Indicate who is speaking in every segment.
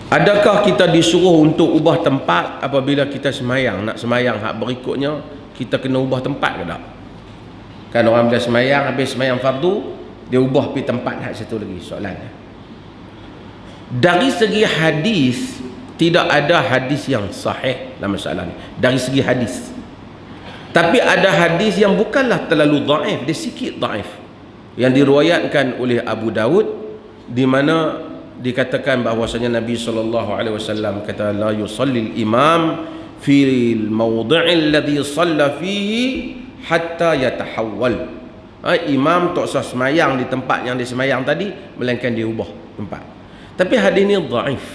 Speaker 1: Adakah kita disuruh untuk ubah tempat apabila kita semayang? Nak semayang hak berikutnya, kita kena ubah tempat ke tak? Kan orang bila semayang, habis semayang fardu, dia ubah pergi tempat hak satu lagi. Soalannya, dari segi hadis, tidak ada hadis yang sahih dalam masalah ni. Dari segi hadis, tapi ada hadis yang bukanlah terlalu dhaif, dia sikit dhaif, yang diriwayatkan oleh Abu Daud, di mana dikatakan bahwasanya Nabi SAW kata, la yusallil imam fil mawdi'il ladhi salla fihi hatta yatahawwal. Imam tak usah semayang di tempat yang dia semayang tadi, melainkan dia ubah tempat. Tapi hadis ini dhaif.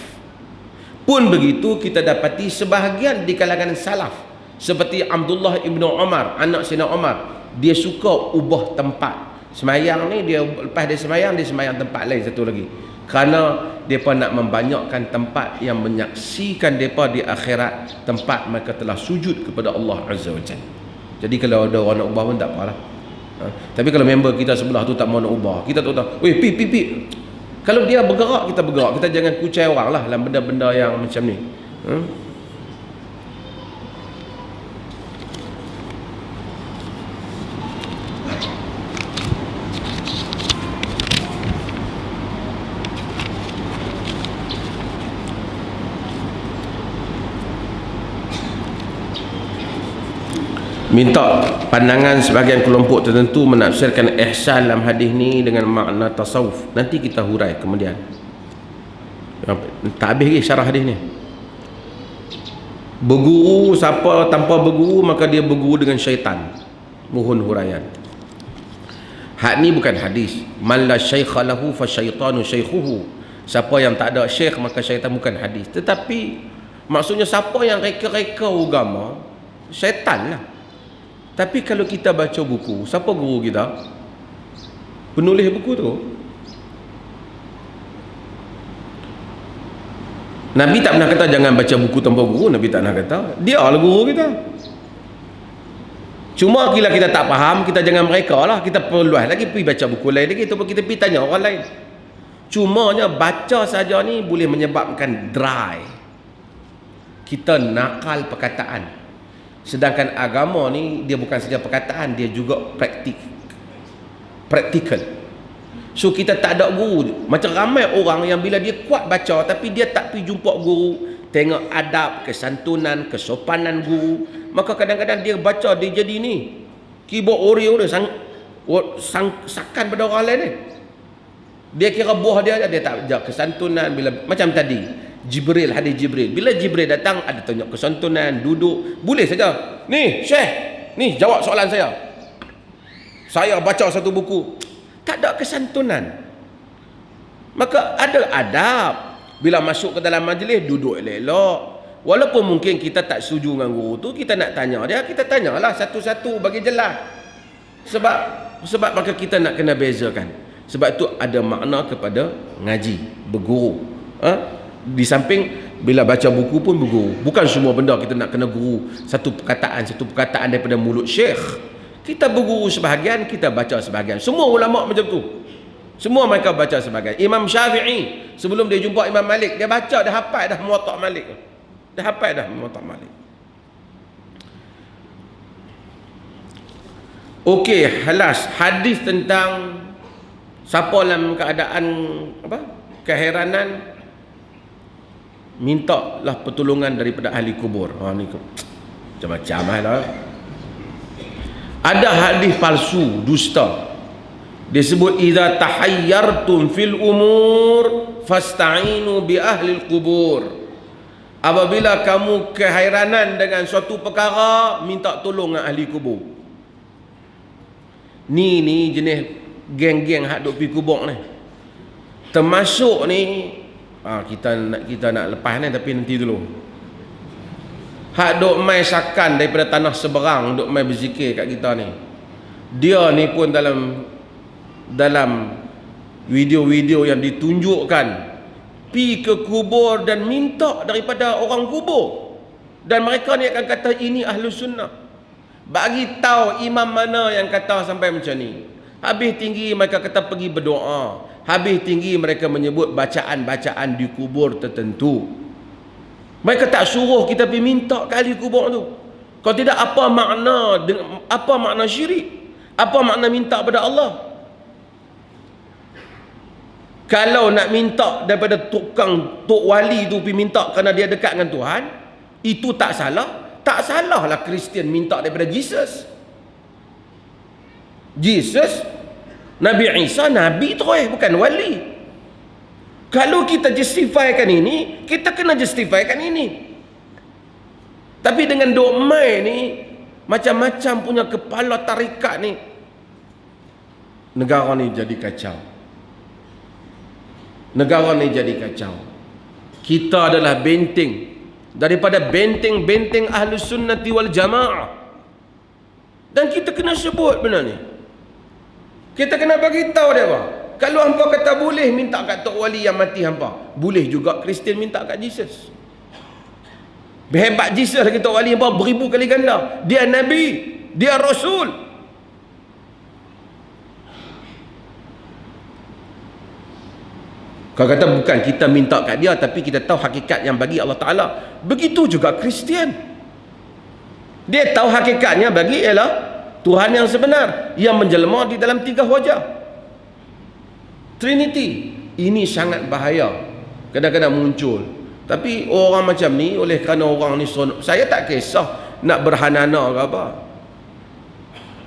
Speaker 1: Pun begitu, kita dapati sebahagian di kalangan salaf seperti Abdullah ibnu Umar, anak Sayyidina Umar, dia suka ubah tempat semayang ni. Dia lepas dia semayang tempat lain satu lagi, kerana mereka nak membanyakkan tempat yang menyaksikan mereka di akhirat, tempat mereka telah sujud kepada Allah Azza wa Jalla. Jadi kalau ada orang nak ubah pun tak apalah. Tapi kalau member kita sebelah tu tak mau nak ubah, kita tak tahu, weh pi. Kalau dia bergerak, kita bergerak. Kita jangan kucai orang lah dalam benda-benda yang macam ni. Minta pandangan sebahagian kelompok tertentu menafsirkan ihsan dalam hadis ni dengan makna tasawuf. Nanti kita hurai kemudian. Tak habis lagi syarah hadis ni. Berguru, siapa tanpa berguru maka dia berguru dengan syaitan. Mohon huraian. Hak ni bukan hadis. Man la syaikha lahu fa syaitanu syaikhuhu. Siapa yang tak ada syekh maka syaitan, bukan hadis. Tetapi maksudnya siapa yang reka-reka agama, syaitan lah. Tapi kalau kita baca buku, siapa guru kita? Penulis buku tu. Nabi tak pernah kata jangan baca buku tanpa guru. Nabi tak pernah kata. Dia lah guru kita. Cuma bila kita tak faham, kita jangan mereka lah. Kita perluas lagi pergi baca buku lain lagi, ataupun kita pergi tanya orang lain. Cumanya baca saja ni boleh menyebabkan dry. Kita nakal perkataan. Sedangkan agama ni dia bukan saja perkataan, dia juga praktikal. So kita tak ada guru. Macam ramai orang yang bila dia kuat baca tapi dia tak pergi jumpa guru, tengok adab, kesantunan, kesopanan guru, maka kadang-kadang dia baca dia jadi ni keyboard Oreo dia sakan pada orang lain ni. Dia kira buah dia tak jaga kesantunan. Bila macam tadi Jibril, hadis Jibril, bila Jibril datang ada tunjuk kesantunan, duduk, boleh saja. Ni Syekh, ni jawab soalan saya baca satu buku, tak ada kesantunan. Maka ada adab. Bila masuk ke dalam majlis, duduk elok-elok. Walaupun mungkin kita tak setuju dengan guru tu, kita nak tanya dia, kita tanyalah satu-satu bagi jelas. Sebab maka kita nak kena bezakan. Sebab tu ada makna kepada ngaji, berguru. Di samping bila baca buku pun berguru. Bukan semua benda kita nak kena guru satu perkataan daripada mulut syekh. Kita berguru sebahagian, kita baca sebahagian. Semua ulama macam tu. Semua mereka baca sebahagian. Imam Syafi'i sebelum dia jumpa Imam Malik, dia baca, dah hafal dah Muwatta' Malik. Dah hafal dah Muwatta' Malik. Okey, halas hadis tentang siapa dalam keadaan keheranan, mintalah pertolongan daripada ahli kubur. Ni macam-macam lah. Ada hadis palsu, dusta. Disebut idza tahayyartum fil umur fasta'inu bi ahli kubur. Apabila kamu keheranan dengan suatu perkara, minta tolong dengan ahli kubur. Ni jenis geng-geng hak duk pi kubur ni. Termasuk ni kita nak lepas ni, tapi nanti dulu. Hak duk mai sakan daripada tanah seberang, duk mai berzikir kat kita ni. Dia ni pun dalam video-video yang ditunjukkan, pi ke kubur dan minta daripada orang kubur. Dan mereka ni akan kata ini ahlu sunnah. Bagi tahu imam mana yang kata sampai macam ni. Habis tinggi mereka kata pergi berdoa. Habis tinggi mereka menyebut bacaan-bacaan di kubur tertentu. Mereka tak suruh kita pergi minta ke ahli kubur tu. Kalau tidak, apa makna syirik? Apa makna minta pada Allah? Kalau nak minta daripada tok wali tu pergi minta kerana dia dekat dengan Tuhan, itu tak salah. Tak salahlah Kristian minta daripada Jesus. Nabi Isa Nabi terus, bukan wali. Kalau kita justifykan ini, kita kena justifykan ini. Tapi dengan dok mai ni, macam-macam punya kepala tarikat ni, negara ni jadi kacau. Negara ni jadi kacau. Kita adalah benteng daripada benteng-benteng Ahlus Sunnati wal Jamaah. Dan kita kena sebut benda ni. Kita kena bagi tahu dia apa. Kalau hampa kata boleh minta kat tok wali yang mati hampa, boleh juga Kristian minta kat Jesus. Berhebat Jesus lagi tok wali hampa beribu kali ganda. Dia Nabi, dia Rasul. Kau kata bukan kita minta kat dia, tapi kita tahu hakikat yang bagi Allah Ta'ala. Begitu juga Kristian. Dia tahu hakikatnya bagi ialah Tuhan yang sebenar, yang menjelma di dalam 3 wajah. Trinity. Ini sangat bahaya. Kadang-kadang muncul. Tapi orang macam ni, oleh kerana orang ni saya tak kisah nak berhanana ke apa.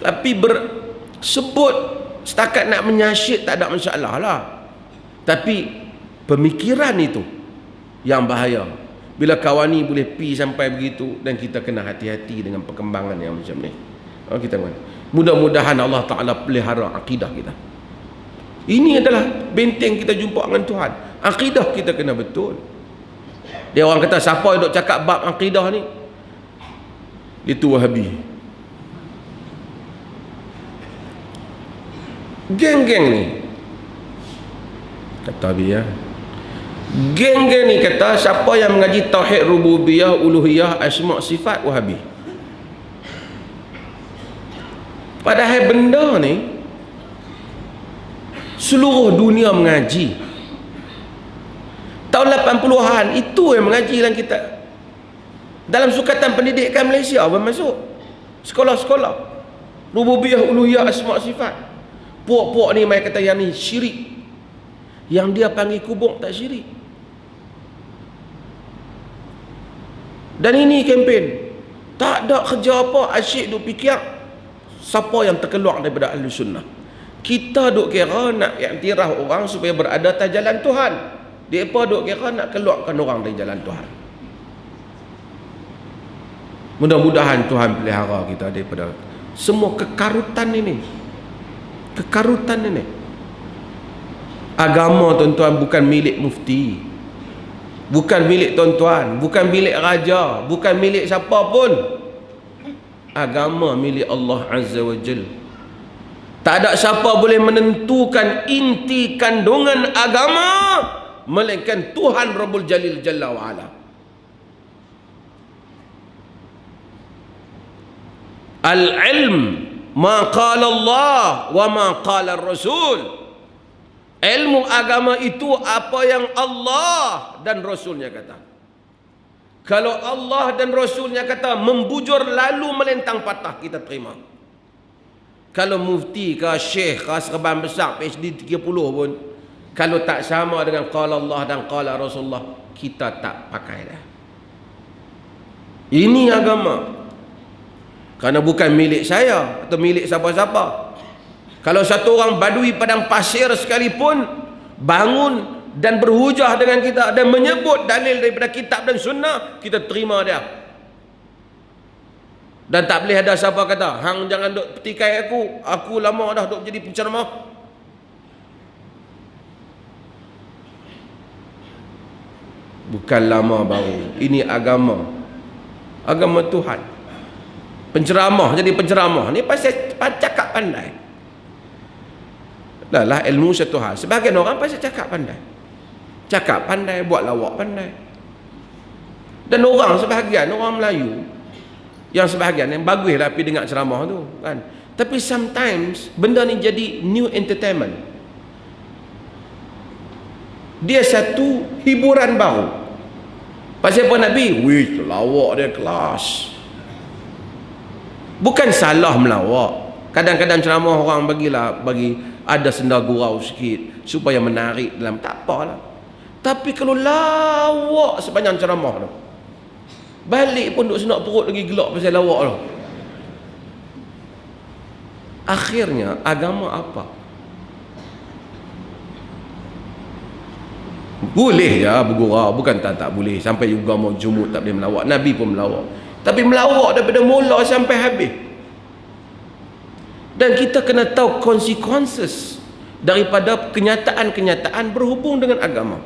Speaker 1: Tapi sebut setakat nak menyasyid tak ada masalah lah. Tapi pemikiran itu yang bahaya. Bila kawan ni boleh pi sampai begitu, dan kita kena hati-hati dengan perkembangan yang macam ni. Kita mudah-mudahan Allah Ta'ala pelihara akidah kita. Ini adalah benteng kita jumpa dengan Tuhan. Akidah kita kena betul. Dia orang kata siapa yang duk cakap bab akidah ni, itu Wahabi. Geng-geng ni kata dia, geng-geng ni kata siapa yang mengaji tauhid rububiyah, uluhiyah, asma' sifat, Wahabi. Padahal benda ni seluruh dunia mengaji. Tahun 80-an itu yang mengaji dalam kita. Dalam Sukatan Pendidikan Malaysia bermasuk sekolah-sekolah rububiyah, uluhiyah, asma' sifat. Puak-puak ni mai kata yang ni syirik. Yang dia panggil kubur tak syirik. Dan ini kempen. Tak ada kerja apa, asyik duk fikir siapa yang terkeluar daripada ahli sunnah. Kita duk kira nak iktiraf orang supaya berada atas jalan Tuhan. Mereka duk kira nak keluarkan orang dari jalan Tuhan. Mudah-mudahan Tuhan pelihara kita daripada semua kekarutan ini. Kekarutan ini. Agama tuan-tuan bukan milik mufti, bukan milik tuan-tuan, bukan milik raja, bukan milik siapa pun. Agama milik Allah Azza wa Jal. Tak ada siapa boleh menentukan inti kandungan agama melainkan Tuhan Rabbul Jalil Jalla wa Ala. Al-ilm ma qala Allah wa ma qala Rasul. Ilmu agama itu apa yang Allah dan Rasulnya kata. Kalau Allah dan Rasulnya kata membujur lalu melentang patah, kita terima. Kalau mufti ke syekh ke serban besar PhD 30 pun, kalau tak sama dengan qala Allah dan qala Rasulullah, kita tak pakai dah. Ini agama. Kerana bukan milik saya atau milik siapa-siapa. Kalau satu orang badui padang pasir sekalipun bangun dan berhujah dengan kita dan menyebut dalil daripada kitab dan sunnah, kita terima dia. Dan tak boleh ada siapa kata, hang jangan duk petikai aku lama dah duk jadi penceramah. Bukan lama baru, ini agama. Agama Tuhan. Penceramah jadi penceramah ni pasal cakap pandai. Dah lah ilmu satu hal. Sebagian orang pasal cakap pandai. Cakap pandai, buat lawak pandai. Dan orang sebahagian, orang Melayu, yang sebahagian yang baguslah pergi dengar ceramah tu kan. Tapi sometimes benda ni jadi new entertainment. Dia satu hiburan baru. Pasal apa Nabi? Wih, lawak dia kelas. Bukan salah melawak. Kadang-kadang ceramah orang bagi ada senda gurau sikit supaya menarik dalam, tak apalah. Tapi kalau lawak sepanjang ceramah tu, balik pun duk senak perut lagi gelak pasal lawak tu. Akhirnya agama apa? Boleh ya bergurau, bukan tak boleh. Sampai juga mau jumut tak boleh melawak. Nabi pun melawak. Tapi melawak daripada mula sampai habis. Dan kita kena tahu consequences daripada kenyataan-kenyataan berhubung dengan agama.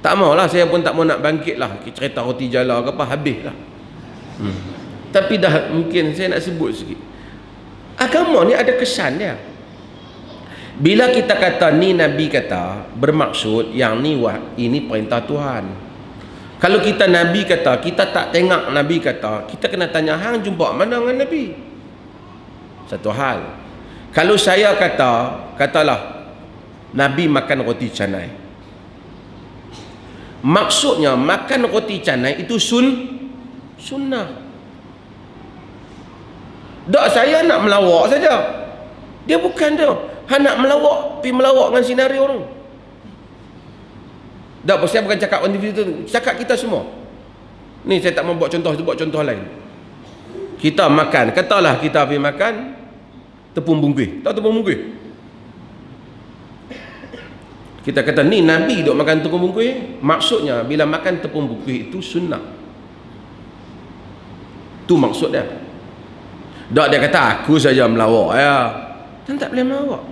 Speaker 1: Tak maulah, saya pun tak mau nak bangkit lah cerita roti jala ke apa, habis lah. Tapi dah mungkin saya nak sebut sikit. Agama ni ada kesan dia. Bila kita kata ni Nabi kata, bermaksud yang ni ini perintah Tuhan. Kalau kita Nabi kata, kita tak tengok Nabi kata, kita kena tanya, hang jumpa mana dengan Nabi? Satu hal. Kalau saya katalah Nabi makan roti canai, maksudnya makan roti canai itu sunnah. Tak, saya nak melawak saja. Dia bukan dia. Han nak melawak, pergi melawak dengan senario tu. Tak, saya bukan cakap individu, cakap kita semua. Ni saya tak mau buat contoh, buat contoh lain. Kita makan, katalah kita pergi makan tepung bungkuih. Tahu tepung bungkuih? Kita kata ni Nabi duk makan tepung bungkuih. Maksudnya bila makan tepung bungkuih itu sunnah. Tu maksud dia. Tak, dia kata aku saja melawak ya. Dan tak boleh melawak.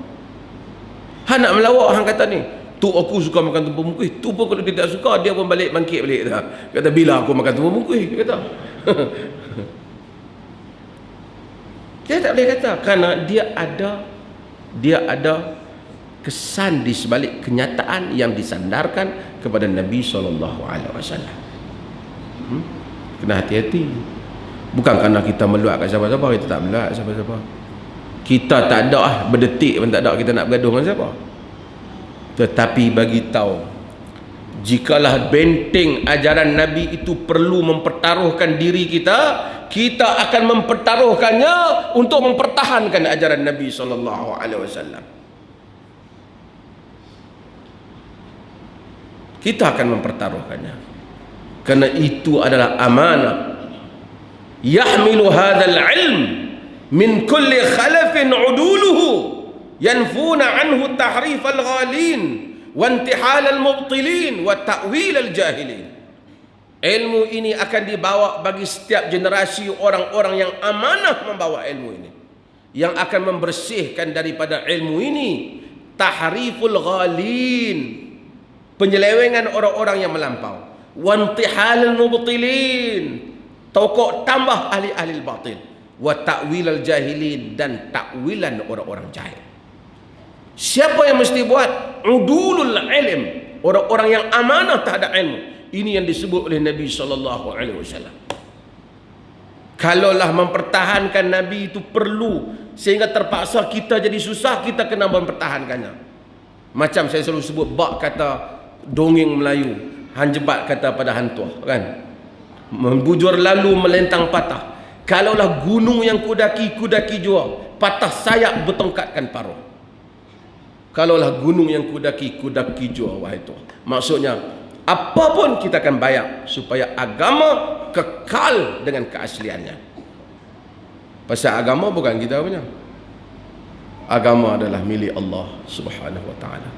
Speaker 1: Han nak melawak, han kata ni, tu aku suka makan tepung bungkuih. Tu pun kalau dia tak suka, dia pun bangkit balik dah. Kata bila aku makan tepung bungkuih, dia kata. Dia tak boleh kata kerana dia ada kesan di sebalik kenyataan yang disandarkan kepada Nabi SAW. Kena hati-hati. Bukan kerana kita meluat kat siapa-siapa, kita tak meluat siapa-siapa. Kita tak ada berdetik pun tak ada kita nak bergaduh dengan siapa. Tetapi bagi tahu, jikalah benteng ajaran Nabi itu perlu mempertaruhkan diri kita, kita akan mempertaruhkannya untuk mempertahankan ajaran Nabi SAW. Kita akan mempertaruhkannya. Kerana itu adalah amanah. Yahmilu hadzal ilm min kulli khalafin uduluhu yanfuna anhu tahrif al-ghalin wa intihal al-mubtilin wa ta'wil al-jahilin. Ilmu ini akan dibawa bagi setiap generasi orang-orang yang amanah membawa ilmu ini, yang akan membersihkan daripada ilmu ini tahriful ghalin, penyelewengan orang-orang yang melampau, wa intihal al-mubtilin, tokok tambah ahli-ahli batil, wa ta'wil al-jahilin, dan takwilan orang-orang jahil. Siapa yang mesti buat? Udulul ilm, orang-orang yang amanah terhadap ilmu. Ini yang disebut oleh Nabi SAW. Kalaulah mempertahankan Nabi itu perlu, sehingga terpaksa kita jadi susah, kita kena mempertahankannya. Macam saya selalu sebut, bak kata dongeng Melayu, hanjebat kata pada hantuah, kan? Membujur lalu melentang patah. Kalaulah gunung yang kudaki jua, patah sayap bertongkatkan paruh. Kalaulah gunung yang kudaki jua, wahai Tuhan. Maksudnya, apapun kita akan bayar supaya agama kekal dengan keasliannya. Pasal agama bukan kita punya. Agama adalah milik Allah Subhanahu wa ta'ala.